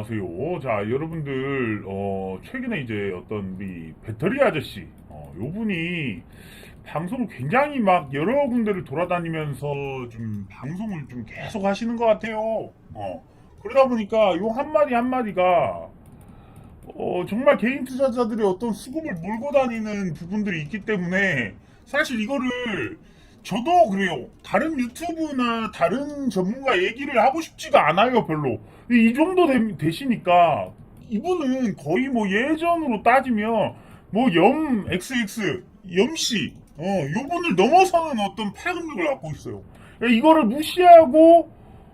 안녕하세요. 자, 여러분들, 최근에 이제 어떤 우리 배터리 아저씨, 요 분이 방송을 굉장히 막 여러 군데를 돌아다니면서 좀 방송을 좀 계속 하시는 것 같아요. 그러다 보니까 요 한마디 한마디가, 정말 개인 투자자들의 어떤 수급을 몰고 다니는 부분들이 있기 때문에 사실 이거를 저도 그래요. 다른 유튜브나 다른 전문가 얘기를 하고 싶지가 않아요, 별로. 이 정도 되시니까 이분은 거의 뭐 예전으로 따지면 뭐 XX, 염씨, 요분을 넘어서는 어떤 파급력을 갖고 있어요. 이거를 무시하고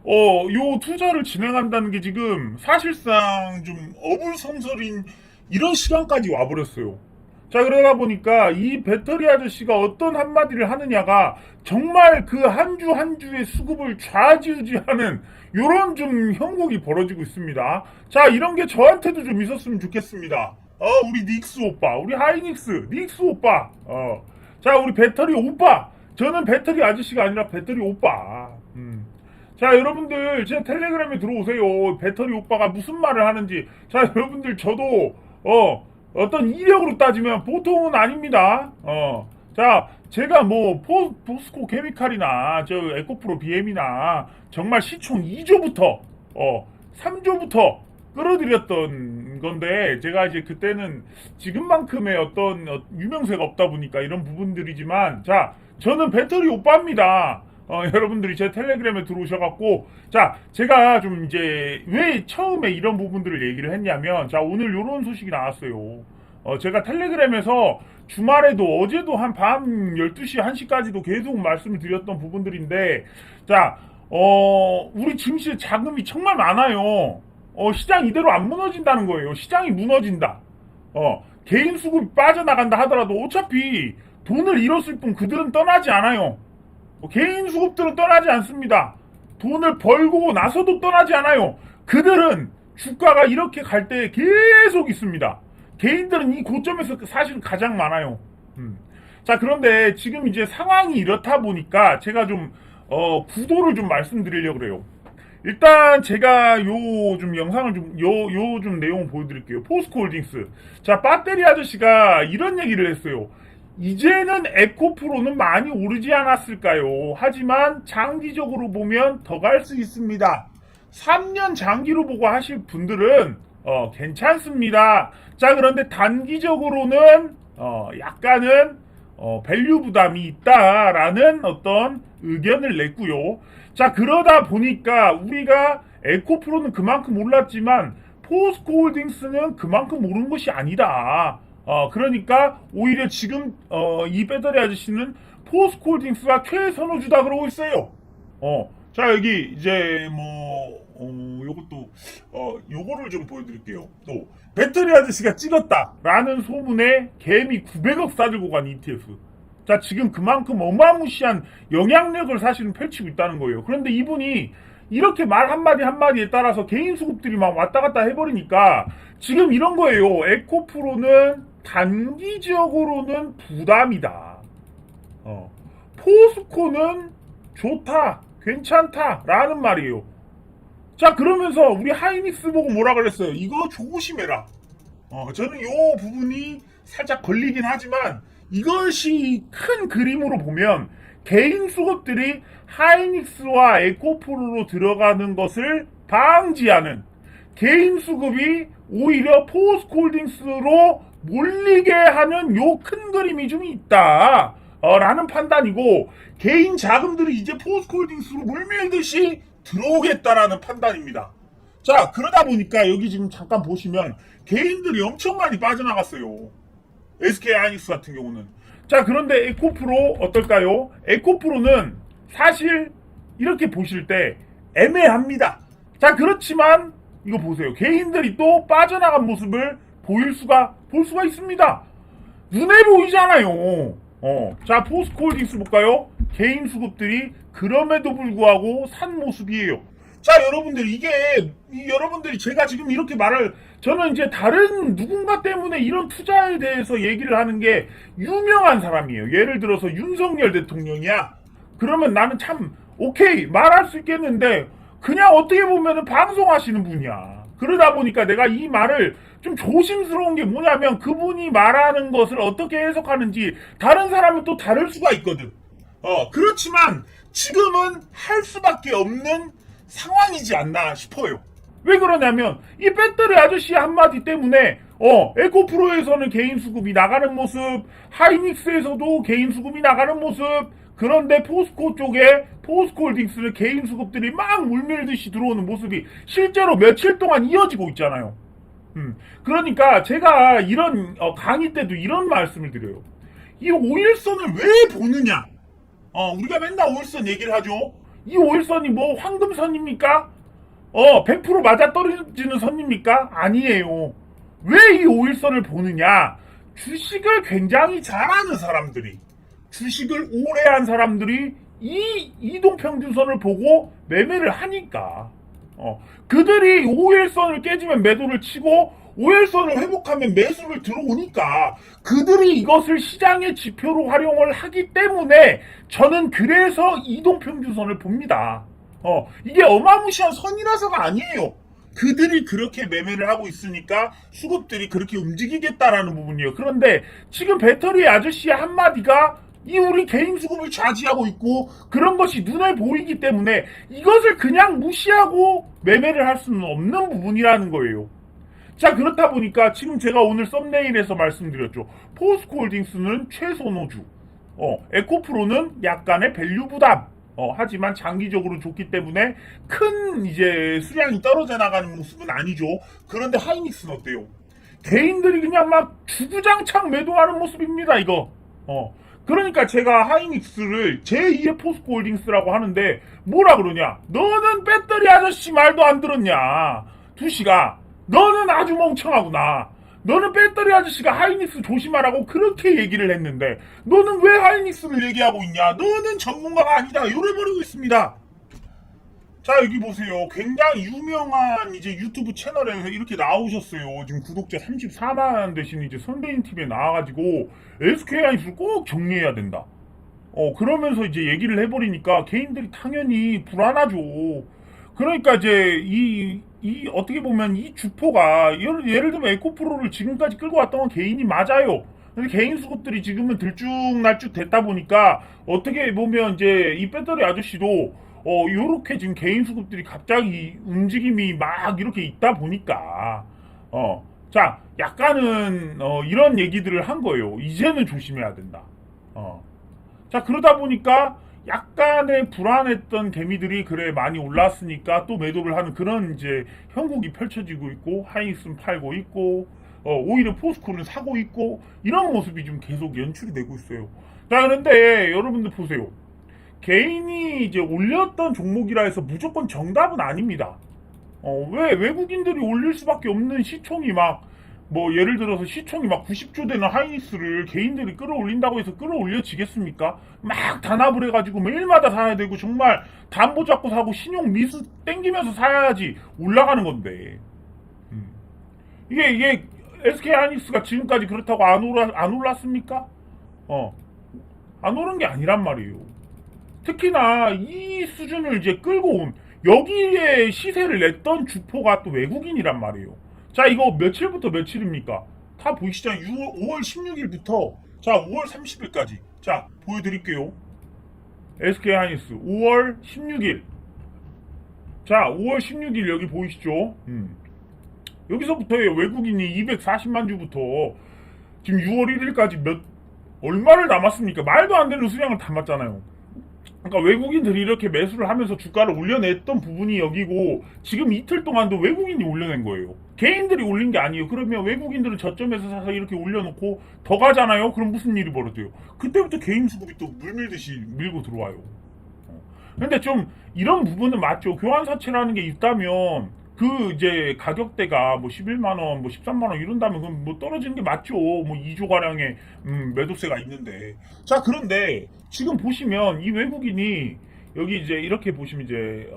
요 투자를 진행한다는 게 지금 사실상 좀 어불성설인 이런 시간까지 와버렸어요. 자, 그러다 보니까 이 배터리 아저씨가 어떤 한마디를 하느냐가 정말 그 한 주 한 주의 수급을 좌지우지하는 요런 좀 형국이 벌어지고 있습니다. 자, 이런 게 저한테도 좀 있었으면 좋겠습니다. 우리 닉스 오빠, 우리 하이닉스, 닉스 오빠, 자, 우리 배터리 오빠. 저는 배터리 아저씨가 아니라 배터리 오빠. 자, 여러분들 제 텔레그램에 들어오세요. 배터리 오빠가 무슨 말을 하는지. 자, 여러분들 저도 어떤 이력으로 따지면 보통은 아닙니다. 자, 제가 뭐 포스코 케미칼이나 저 에코프로 BM이나 정말 시총 2조부터 3조부터 끌어들였던 건데, 제가 이제 그때는 지금만큼의 어떤 유명세가 없다 보니까 이런 부분들이지만, 자, 저는 배터리 오빠입니다. 여러분들이 제 텔레그램에 들어오셔갖고, 자, 제가 좀 이제 왜 처음에 이런 부분들을 얘기를 했냐면, 자, 오늘 요런 소식이 나왔어요. 제가 텔레그램에서 주말에도 어제도 한 밤 12시, 1시까지도 계속 말씀을 드렸던 부분들인데, 자, 우리 증시에 자금이 정말 많아요. 시장 이대로 안 무너진다는 거예요. 시장이 무너진다. 개인 수급이 빠져나간다 하더라도 어차피 돈을 잃었을 뿐 그들은 떠나지 않아요. 개인 수급들은 떠나지 않습니다. 돈을 벌고 나서도 떠나지 않아요. 그들은 주가가 이렇게 갈 때 계속 있습니다. 개인들은 이 고점에서 사실은 가장 많아요. 자, 그런데 지금 이제 상황이 이렇다 보니까 제가 좀 구도를 좀 말씀드리려고 그래요. 일단 제가 요 좀 영상을 좀 내용을 보여드릴게요. 포스코홀딩스. 자, 배터리 아저씨가 이런 얘기를 했어요. 이제는 에코프로는 많이 오르지 않았을까요? 하지만 장기적으로 보면 더 갈 수 있습니다. 3년 장기로 보고 하실 분들은 괜찮습니다. 자, 그런데 단기적으로는 약간은 밸류 부담이 있다라는 어떤 의견을 냈고요. 자, 그러다 보니까 우리가 에코프로는 그만큼 올랐지만 포스코홀딩스는 그만큼 오른 것이 아니다. 그러니까 오히려 지금 이 배터리 아저씨는 포스코홀딩스가 최선호주다 그러고 있어요. 자, 여기 이제 요것도 요거를 좀 보여드릴게요. 또 배터리 아저씨가 찍었다라는 소문에 개미 900억 싸들고 간 ETF. 자, 지금 그만큼 어마무시한 영향력을 사실은 펼치고 있다는 거예요. 그런데 이분이 이렇게 말 한마디 한마디에 따라서 개인 수급들이 막 왔다 갔다 해버리니까 지금 이런 거예요. 에코프로는 단기적으로는 부담이다. 포스코는 좋다, 괜찮다라는 말이에요. 자, 그러면서 우리 하이닉스 보고 뭐라 그랬어요? 이거 조심해라. 저는 요 부분이 살짝 걸리긴 하지만 이것이 큰 그림으로 보면 개인 수급들이 하이닉스와 에코프로로 들어가는 것을 방지하는, 개인 수급이 오히려 포스코홀딩스로 몰리게 하는 요 큰 그림이 좀 있다 라는 판단이고, 개인 자금들이 이제 포스코홀딩스로 물밀듯이 들어오겠다라는 판단입니다. 자, 그러다 보니까 여기 지금 잠깐 보시면 개인들이 엄청 많이 빠져나갔어요. SK하이닉스 같은 경우는. 자, 그런데 에코프로 어떨까요? 에코프로는 사실 이렇게 보실 때 애매합니다. 자, 그렇지만 이거 보세요. 개인들이 또 빠져나간 모습을 볼 수가 있습니다. 눈에 보이잖아요. 자, 포스코홀딩스 볼까요? 개인 수급들이 그럼에도 불구하고 산 모습이에요. 자, 여러분들, 여러분들이 제가 지금 이렇게 저는 이제 다른 누군가 때문에 이런 투자에 대해서 얘기를 하는 게 유명한 사람이에요. 예를 들어서 윤석열 대통령이야. 그러면 나는 참, 오케이, 말할 수 있겠는데, 그냥 어떻게 보면은 방송하시는 분이야. 그러다 보니까 내가 이 말을 좀 조심스러운 게 뭐냐면 그분이 말하는 것을 어떻게 해석하는지 다른 사람은 또 다를 수가 있거든. 그렇지만 지금은 할 수밖에 없는 상황이지 않나 싶어요. 왜 그러냐면 이 배터리 아저씨 한마디 때문에 에코프로에서는 개인 수급이 나가는 모습, 하이닉스에서도 개인 수급이 나가는 모습, 그런데 포스코 쪽에 포스코홀딩스는 개인 수급들이 막 물밀듯이 들어오는 모습이 실제로 며칠 동안 이어지고 있잖아요. 그러니까 제가 이런 강의 때도 이런 말씀을 드려요. 이 오일선을 왜 보느냐? 우리가 맨날 오일선 얘기를 하죠. 이 오일선이 뭐 황금선입니까? 100% 맞아 떨어지는 선입니까? 아니에요. 왜 이 오일선을 보느냐? 주식을 굉장히 잘하는 사람들이, 주식을 오래 한 사람들이 이 이동평균선을 보고 매매를 하니까, 그들이 오일선을 깨지면 매도를 치고, 오일선을 회복하면 매수를 들어오니까, 그들이 이것을 시장의 지표로 활용을 하기 때문에, 저는 그래서 이동평균선을 봅니다. 이게 어마무시한 선이라서가 아니에요. 그들이 그렇게 매매를 하고 있으니까 수급들이 그렇게 움직이겠다라는 부분이에요. 그런데 지금 배터리 아저씨의 한마디가 이 우리 개인 수급을 좌지하고 있고 그런 것이 눈에 보이기 때문에 이것을 그냥 무시하고 매매를 할 수는 없는 부분이라는 거예요. 자, 그렇다 보니까 지금 제가 오늘 썸네일에서 말씀드렸죠. 포스코홀딩스는 최선호주, 에코프로는 약간의 밸류 부담. 하지만 장기적으로 좋기 때문에 큰 이제 수량이 떨어져 나가는 모습은 아니죠. 그런데 하이닉스는 어때요? 개인들이 그냥 막 주구장창 매도하는 모습입니다, 이거. 그러니까 제가 하이닉스를 제2의 포스코홀딩스라고 하는데 뭐라 그러냐? 너는 배터리 아저씨 말도 안 들었냐? 두시가 너는 아주 멍청하구나. 너는 배터리 아저씨가 하이닉스 조심하라고 그렇게 얘기를 했는데 너는 왜 하이닉스를 얘기하고 있냐? 너는 전문가가 아니다. 이래버리고 있습니다. 자, 여기 보세요. 굉장히 유명한 이제 유튜브 채널에서 이렇게 나오셨어요. 지금 구독자 34만 되신 이제 선대인 TV에 나와가지고 SK 하이닉스를 꼭 정리해야 된다. 그러면서 이제 얘기를 해버리니까 개인들이 당연히 불안하죠. 그러니까 이제 이 어떻게 보면 이 주포가 예를 들면 에코프로를 지금까지 끌고 왔던 건 개인이 맞아요. 근데 개인 수급들이 지금은 들쭉날쭉 됐다 보니까 어떻게 보면 이제 이 배터리 아저씨도 요렇게 지금 개인 수급들이 갑자기 움직임이 막 이렇게 있다 보니까 자, 약간은 이런 얘기들을 한 거예요. 이제는 조심해야 된다. 자, 그러다 보니까 약간의 불안했던 개미들이 그래 많이 올랐으니까 또 매도를 하는 그런 이제 형국이 펼쳐지고 있고 하이닉스는 팔고 있고 오히려 포스코는 사고 있고 이런 모습이 좀 계속 연출이 되고 있어요. 자, 그런데 여러분들 보세요. 개인이 이제 올렸던 종목이라 해서 무조건 정답은 아닙니다. 왜 외국인들이 올릴 수밖에 없는 시총이 막 뭐 예를 들어서 시총이 막 90조 되는 하이닉스를 개인들이 끌어올린다고 해서 끌어올려지겠습니까? 막 단합을 해가지고 매일마다 사야 되고 정말 담보 잡고 사고 신용 미수 땡기면서 사야지 올라가는 건데 이게 SK 하이닉스가 지금까지 그렇다고 안 올랐습니까? 안 오른 게 아니란 말이에요. 특히나 이 수준을 이제 끌고 온 여기에 시세를 냈던 주포가 또 외국인이란 말이에요. 자, 이거 며칠부터 며칠입니까? 다 보이시죠? 5월 16일부터 자 5월 30일까지 자 보여드릴게요. SK 하이닉스 5월 16일 자 5월 16일 여기 보이시죠? 여기서부터예요. 외국인이 240만 주부터 지금 6월 1일까지 얼마를 남았습니까? 말도 안 되는 수량을 담았잖아요. 그러니까 외국인들이 이렇게 매수를 하면서 주가를 올려냈던 부분이 여기고 지금 이틀 동안도 외국인이 올려낸 거예요. 개인들이 올린 게 아니에요. 그러면 외국인들은 저점에서 사서 이렇게 올려놓고 더 가잖아요. 그럼 무슨 일이 벌어져요? 그때부터 개인 수급이 또 물밀듯이 밀고 들어와요. 근데 좀 이런 부분은 맞죠. 교환사채라는 게 있다면 그 이제 가격대가 뭐 11만원, 뭐 13만원 이런다면 그럼 뭐 떨어지는 게 맞죠. 뭐 2조 가량의 매도세가 있는데. 자, 그런데 지금 보시면 이 외국인이 여기 이제 이렇게 보시면 이제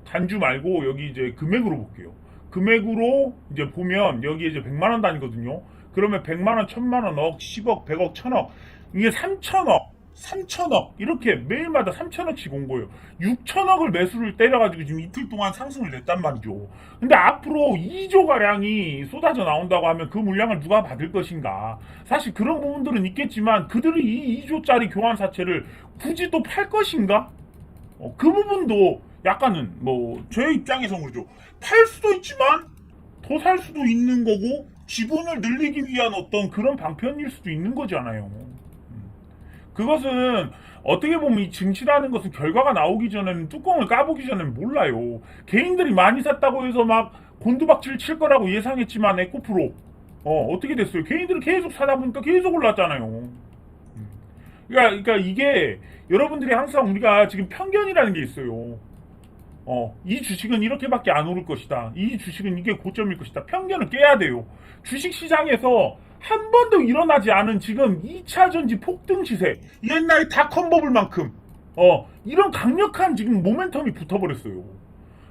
단주 말고 여기 이제 금액으로 볼게요. 금액으로 이제 보면 여기 이제 100만원 단위거든요. 그러면 100만원, 1000만원, 억, 10억, 100억, 1000억 이게 3000억 3천억 이렇게 매일마다 3천억씩 온 거예요. 6천억을 매수를 때려가지고 지금 이틀 동안 상승을 냈단 말이죠. 근데 앞으로 2조 가량이 쏟아져 나온다고 하면 그 물량을 누가 받을 것인가? 사실 그런 부분들은 있겠지만 그들이 이 2조짜리 교환사채를 굳이 또 팔 것인가? 그 부분도 약간은 뭐 제 입장에서 그러죠. 팔 수도 있지만 더 살 수도 있는 거고 지분을 늘리기 위한 어떤 그런 방편일 수도 있는 거잖아요. 그것은 어떻게 보면 이 증시라는 것은 결과가 나오기 전에는 뚜껑을 까보기 전에는 몰라요. 개인들이 많이 샀다고 해서 막 곤두박질 칠 거라고 예상했지만 에코프로 어떻게 됐어요? 개인들이 계속 사다 보니까 계속 올랐잖아요. 그러니까 이게 여러분들이 항상 우리가 지금 편견이라는 게 있어요. 이 주식은 이렇게밖에 안 오를 것이다. 이 주식은 이게 고점일 것이다. 편견을 깨야 돼요. 주식 시장에서 한 번도 일어나지 않은 지금 2차 전지 폭등 시세, 옛날에 닷컴 버블만큼 이런 강력한 지금 모멘텀이 붙어버렸어요.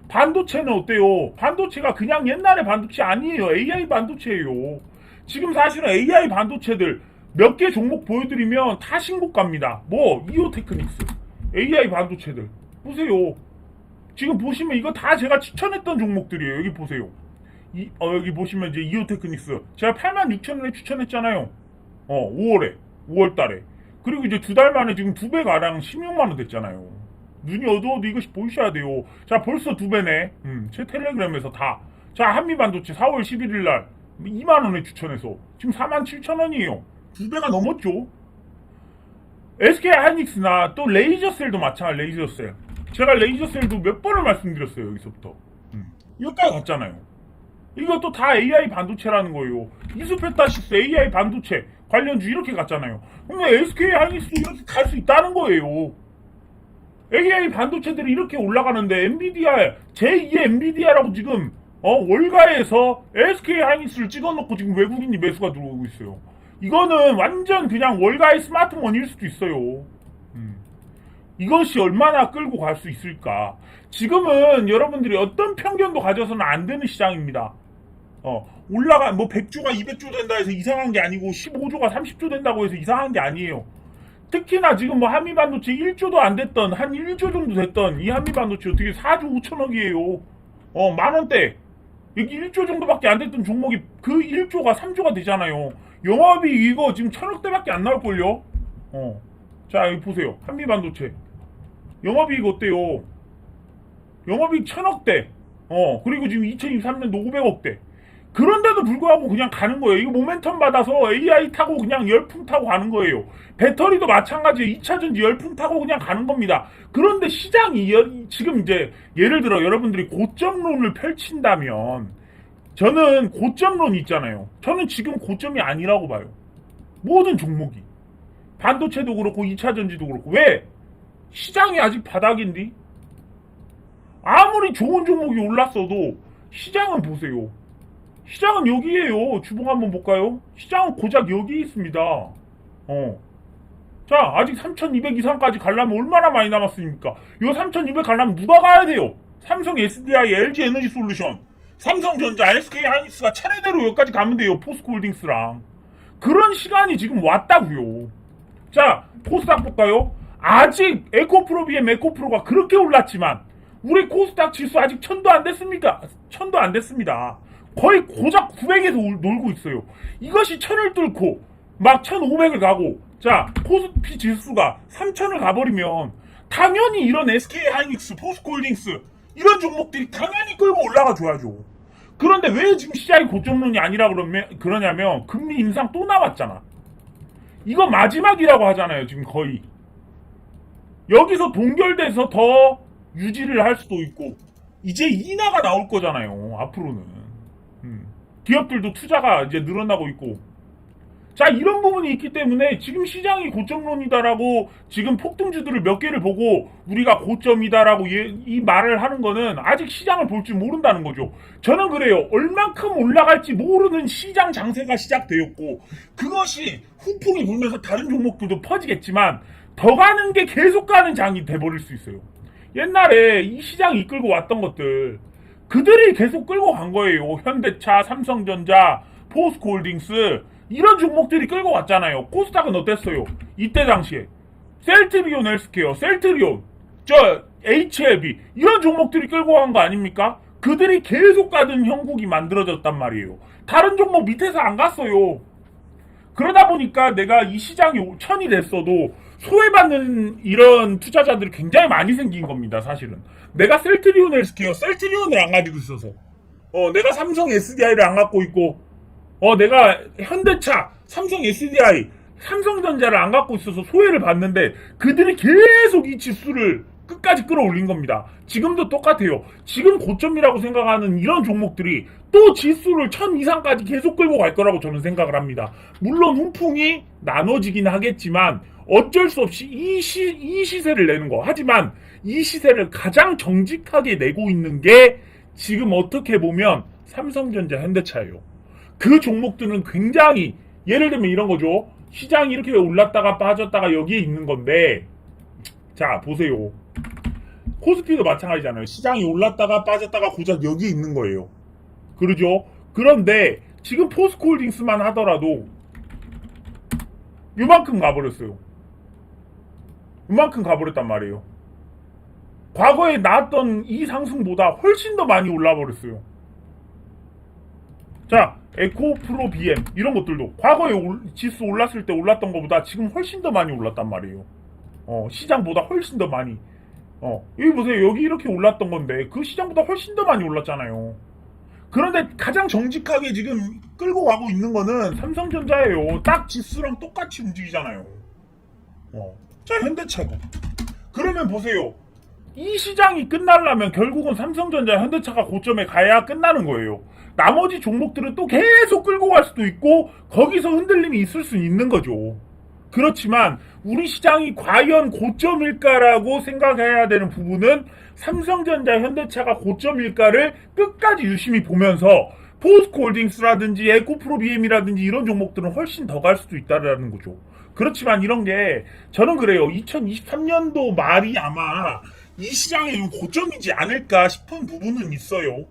반도체는 어때요? 반도체가 그냥 옛날의 반도체 아니에요. AI 반도체예요. 지금 사실은 AI 반도체들 몇 개 종목 보여드리면 다 신고가입니다. 뭐 이오테크닉스, AI 반도체들 보세요. 지금 보시면 이거 다 제가 추천했던 종목들이에요. 여기 보세요. 여기 보시면 이제 이오테크닉스 제가 86,000원에 추천했잖아요. 5월 달에. 그리고 이제 두 달 만에 지금 2배 가량 16만원 됐잖아요. 눈이 어두워도 이것이 보이셔야 돼요. 자, 벌써 2배네. 제 텔레그램에서 다. 자, 한미반도체 4월 11일 날 2만원에 추천해서 지금 47,000원이에요. 2배가 넘었죠. SK하이닉스나 또 레이저셀도 마찬가지. 레이저셀. 제가 레이저셀도 몇 번을 말씀드렸어요. 여기서부터. 여기까지 갔잖아요. 이것도 다 AI 반도체라는 거예요. 이스페타시스 AI 반도체 관련주 이렇게 갔잖아요. 그러면 SK하이닉스도 이렇게 갈 수 있다는 거예요. AI 반도체들이 이렇게 올라가는데 엔비디아 제2의 엔비디아라고 지금 월가에서 SK하이닉스를 찍어놓고 지금 외국인이 매수가 들어오고 있어요. 이거는 완전 그냥 월가의 스마트머니일 수도 있어요. 이것이 얼마나 끌고 갈 수 있을까? 지금은 여러분들이 어떤 편견도 가져서는 안 되는 시장입니다. 올라가, 100조가 200조 된다 해서 이상한 게 아니고, 15조가 30조 된다고 해서 이상한 게 아니에요. 특히나 지금 한미반도체 1조도 안 됐던, 한 1조 정도 됐던 이 한미반도체 어떻게 4조 5천억이에요. 만원대. 여기 1조 정도밖에 안 됐던 종목이 그 1조가 3조가 되잖아요. 영업이익 이거 지금 1,000억대밖에 안 나올걸요? 자, 여기 보세요. 한미반도체. 영업이익 어때요? 영업이익 1,000억대. 그리고 지금 2023년도 500억대. 그런데도 불구하고 그냥 가는 거예요. 이거 모멘텀 받아서 AI 타고 그냥 열풍 타고 가는 거예요. 배터리도 마찬가지예요. 2차전지 열풍 타고 그냥 가는 겁니다. 그런데 시장이 지금 이제 예를 들어 여러분들이 고점론을 펼친다면 저는 고점론이 있잖아요. 저는 지금 고점이 아니라고 봐요. 모든 종목이. 반도체도 그렇고 2차전지도 그렇고. 왜? 시장이 아직 바닥인데? 아무리 좋은 종목이 올랐어도 시장은 보세요. 시장은 여기에요. 주봉 한번 볼까요? 시장은 고작 여기 있습니다. 자, 아직 3,200 이상까지 가려면 얼마나 많이 남았습니까? 요 3,200 가려면 누가 가야 돼요? 삼성 SDI, LG 에너지 솔루션, 삼성전자, SK하이닉스가 차례대로 여기까지 가면 돼요. 포스코홀딩스랑. 그런 시간이 지금 왔다고요. 자, 코스닥 볼까요? 아직 에코프로비엠 에코프로가 그렇게 올랐지만 우리 코스닥 지수 아직 1,000도 안 됐습니까? 1,000도 안 됐습니다. 거의 고작 900에서 놀고 있어요. 이것이 1,000을 뚫고 막 1,500을 가고, 자, 코스피 지수가 3,000을 가버리면 당연히 이런 SK하이닉스, 포스코홀딩스 이런 종목들이 당연히 끌고 올라가 줘야죠. 그런데 왜 지금 시장이 고점론이 아니라 그러냐면 금리 인상 또 나왔잖아. 이거 마지막이라고 하잖아요. 지금 거의. 여기서 동결돼서 더 유지를 할 수도 있고 이제 인하가 나올 거잖아요. 앞으로는. 기업들도 투자가 이제 늘어나고 있고. 자, 이런 부분이 있기 때문에 지금 시장이 고점론이다라고 지금 폭등주들을 몇 개를 보고 우리가 고점이다라고 이 말을 하는 거는 아직 시장을 볼 줄 모른다는 거죠. 저는 그래요. 얼만큼 올라갈지 모르는 시장 장세가 시작되었고 그것이 후풍이 불면서 다른 종목들도 퍼지겠지만 더 가는 게 계속 가는 장이 돼버릴 수 있어요. 옛날에 이 시장이 이끌고 왔던 것들 그들이 계속 끌고 간 거예요. 현대차, 삼성전자, 포스코홀딩스 이런 종목들이 끌고 왔잖아요. 코스닥은 어땠어요? 이때 당시에 셀트리온 헬스케어, 셀트리온, 저 HLB 이런 종목들이 끌고 간 거 아닙니까? 그들이 계속 가던 형국이 만들어졌단 말이에요. 다른 종목 밑에서 안 갔어요. 그러다 보니까 내가 이 시장이 천이 됐어도 소외받는 이런 투자자들이 굉장히 많이 생긴 겁니다. 사실은 내가 셀트리온 헬스케어, 셀트리온을 안 가지고 있어서 내가 삼성 SDI를 안 갖고 있고 내가 현대차, 삼성 SDI, 삼성전자를 안 갖고 있어서 소외를 받는데 그들이 계속 이 지수를 끝까지 끌어올린 겁니다. 지금도 똑같아요. 지금 고점이라고 생각하는 이런 종목들이 또 지수를 1000 이상까지 계속 끌고 갈 거라고 저는 생각을 합니다. 물론 훈풍이 나눠지긴 하겠지만 어쩔 수 없이 이 시세를 내는 거. 하지만 이 시세를 가장 정직하게 내고 있는 게 지금 어떻게 보면 삼성전자, 현대차예요. 그 종목들은 굉장히 예를 들면 이런 거죠. 시장이 이렇게 올랐다가 빠졌다가 여기에 있는 건데 자 보세요. 코스피도 마찬가지잖아요. 시장이 올랐다가 빠졌다가 고작 여기 있는 거예요. 그러죠? 그런데 지금 포스코홀딩스만 하더라도 요만큼 가버렸어요. 요만큼 가버렸단 말이에요. 과거에 나왔던 이 상승보다 훨씬 더 많이 올라버렸어요. 자, 에코프로 BM 이런 것들도 과거에 지수 올랐을 때 올랐던 것보다 지금 훨씬 더 많이 올랐단 말이에요. 시장보다 훨씬 더 많이. 여기 보세요. 여기 이렇게 올랐던 건데 그 시장보다 훨씬 더 많이 올랐잖아요. 그런데 가장 정직하게 지금 끌고 가고 있는 거는 삼성전자예요. 딱 지수랑 똑같이 움직이잖아요. 자, 현대차고. 그러면 보세요. 이 시장이 끝나려면 결국은 삼성전자, 현대차가 고점에 가야 끝나는 거예요. 나머지 종목들은 또 계속 끌고 갈 수도 있고 거기서 흔들림이 있을 수 있는 거죠. 그렇지만 우리 시장이 과연 고점일까라고 생각해야 되는 부분은 삼성전자, 현대차가 고점일까를 끝까지 유심히 보면서 포스코홀딩스라든지 에코프로 BM이라든지 이런 종목들은 훨씬 더 갈 수도 있다라는 거죠. 그렇지만 이런 게 저는 그래요. 2023년도 말이 아마 이 시장의 고점이지 않을까 싶은 부분은 있어요.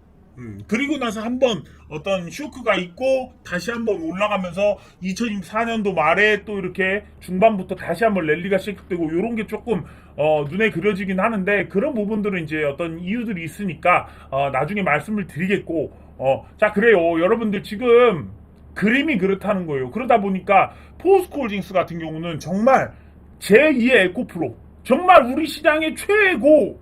그리고 나서 한번 어떤 쇼크가 있고 다시 한번 올라가면서 2024년도 말에 또 이렇게 중반부터 다시 한번 랠리가 시작되고 이런 게 조금 눈에 그려지긴 하는데 그런 부분들은 이제 어떤 이유들이 있으니까 나중에 말씀을 드리겠고 자 그래요. 여러분들 지금 그림이 그렇다는 거예요. 그러다 보니까 포스코홀딩스 같은 경우는 정말 제2의 에코프로 정말 우리 시장의 최고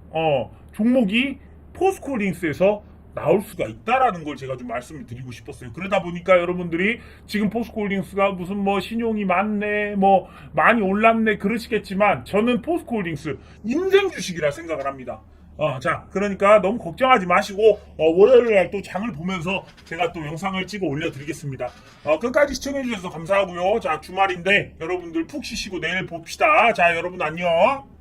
종목이 포스코홀딩스에서 나올 수가 있다라는 걸 제가 좀 말씀을 드리고 싶었어요. 그러다 보니까 여러분들이 지금 포스코홀딩스가 무슨 뭐 신용이 많네, 뭐 많이 올랐네 그러시겠지만 저는 포스코홀딩스 인생 주식이라 생각을 합니다. 자, 그러니까 너무 걱정하지 마시고 월요일날 또 장을 보면서 제가 또 영상을 찍어 올려드리겠습니다. 끝까지 시청해주셔서 감사하고요. 자, 주말인데 여러분들 푹 쉬시고 내일 봅시다. 자, 여러분 안녕.